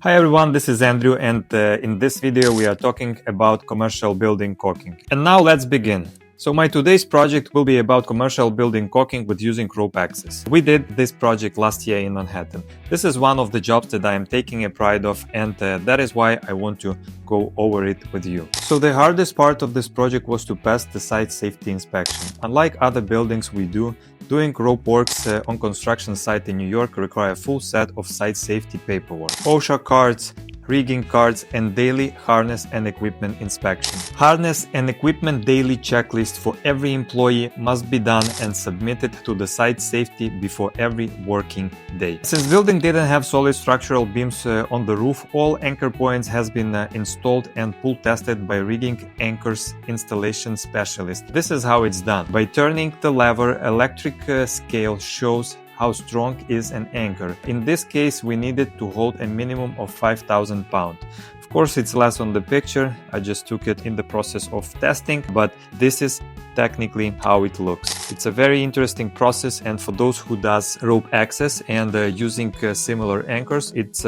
Hi everyone, this is Andrew, and in this video we are talking about commercial building caulking. And now let's begin. So my today's project will be about commercial building caulking with using rope access. We did this project last year in Manhattan. This is one of the jobs that I am taking a pride of, and that is why I want to go over it with you. So the hardest part of this project was to pass the site safety inspection. Unlike other buildings we do, doing rope works on construction site in New York require a full set of site safety paperwork. OSHA cards, rigging cards, and daily harness and equipment inspection. Harness and equipment daily checklist for every employee must be done and submitted to the site safety before every working day. Since building didn't have solid structural beams on the roof, all anchor points has been installed and pull tested by rigging anchors installation specialist. This is how it's done. By turning the lever, electric scale shows how strong is an anchor. In this case, we needed to hold a minimum of 5,000 pounds. Of course, it's less on the picture. I just took it in the process of testing, but this is technically how it looks. It's a very interesting process, and for those who does rope access and using similar anchors, it's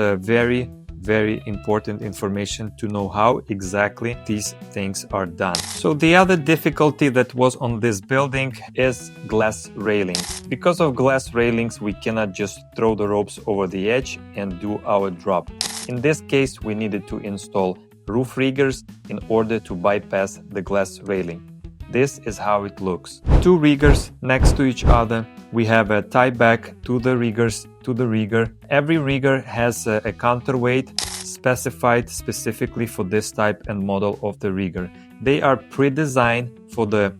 very important information to know how exactly these things are done. So the other difficulty that was on this building is glass railings. Because of glass railings, we cannot just throw the ropes over the edge and do our drop. In this case, we needed to install roof riggers in order to bypass the glass railing. This is how it looks. Two riggers next to each other. We have a tie back to the riggers to the rigger. Every rigger has a counterweight specified specifically for this type and model of the rigger. They are pre-designed for the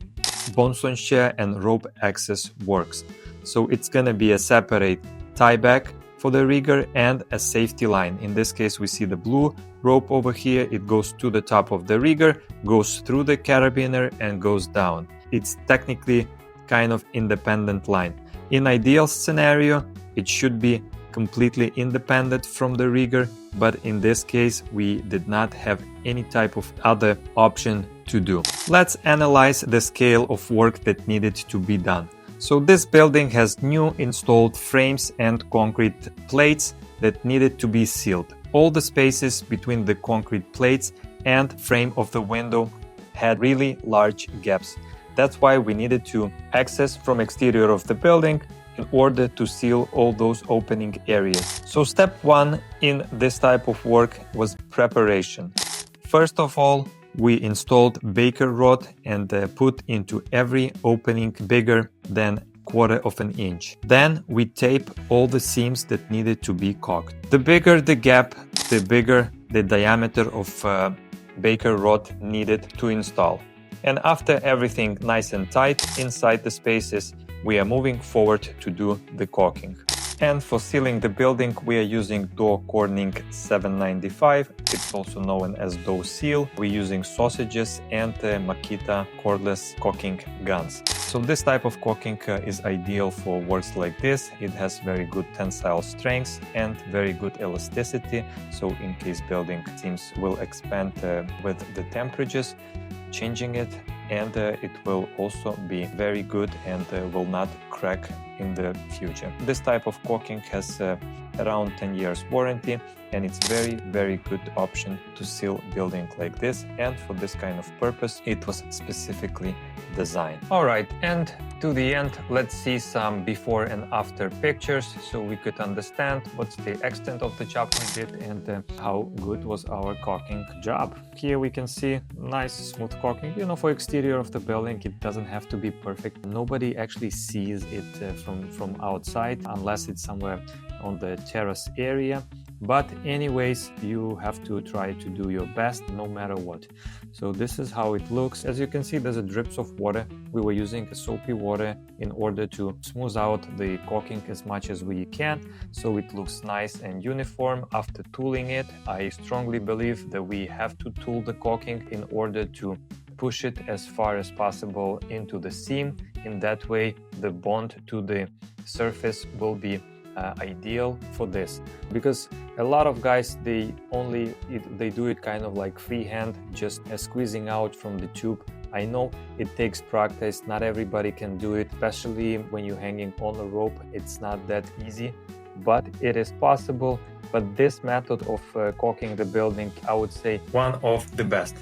Bonson chair and rope access works. So it's gonna be a separate tie back for the rigger and a safety line. In this case, we see the blue rope over here. It goes to the top of the rigger, goes through the carabiner and goes down. It's technically kind of independent line. In ideal scenario, it should be completely independent from the rigger, but in this case, we did not have any type of other option to do. Let's analyze the scale of work that needed to be done. So this building has new installed frames and concrete plates that needed to be sealed. All the spaces between the concrete plates and frame of the window had really large gaps. That's why we needed to access from exterior of the building in order to seal all those opening areas. So step one in this type of work was preparation. First of all, we installed baker rod and put into every opening bigger than 1/4 inch. Then we tape all the seams that needed to be caulked. The bigger the gap, the bigger the diameter of baker rod needed to install. And after everything nice and tight inside the spaces, we are moving forward to do the caulking. And for sealing the building, we are using Caulking 795. It's also known as Dough Seal. We're using sausages and Makita cordless caulking guns. So this type of caulking is ideal for works like this. It has very good tensile strength and very good elasticity. So in case building seams will expand with the temperatures, changing it, and it will also be very good and will not crack in the future. This type of caulking has around 10 years warranty, and it's very good option to seal building like this, and for this kind of purpose it was specifically designed. All right, and to the end, let's see some before and after pictures so we could understand what's the extent of the job we did and how good was our caulking job. Here we can see nice smooth caulking. You know, for exterior of the building, it doesn't have to be perfect. Nobody actually sees it from outside unless it's somewhere on the terrace area. But anyways, you have to try to do your best no matter what. So this is how it looks. As you can see, there's a drips of water. We were using a soapy water in order to smooth out the caulking as much as we can, so it looks nice and uniform. After tooling it, I strongly believe that we have to tool the caulking in order to push it as far as possible into the seam. In that way, the bond to the surface will be ideal for this, because a lot of guys they do it kind of like freehand, just squeezing out from the tube. I know it takes practice, not everybody can do it, especially when you're hanging on a rope. It's not that easy, but it is possible, but this method of caulking the building, I would say one of the best.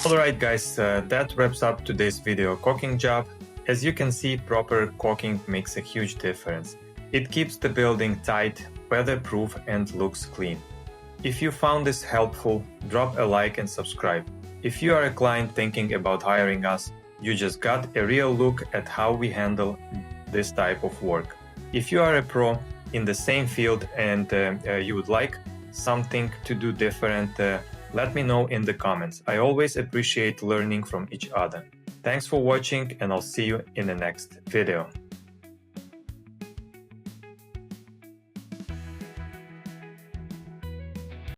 Alright guys, that wraps up today's video caulking job. As you can see, proper caulking makes a huge difference. It keeps the building tight, weatherproof and looks clean. If you found this helpful, drop a like and subscribe. If you are a client thinking about hiring us, you just got a real look at how we handle this type of work. If you are a pro in the same field and you would like something to do different, let me know in the comments. I always appreciate learning from each other. Thanks for watching and I'll see you in the next video.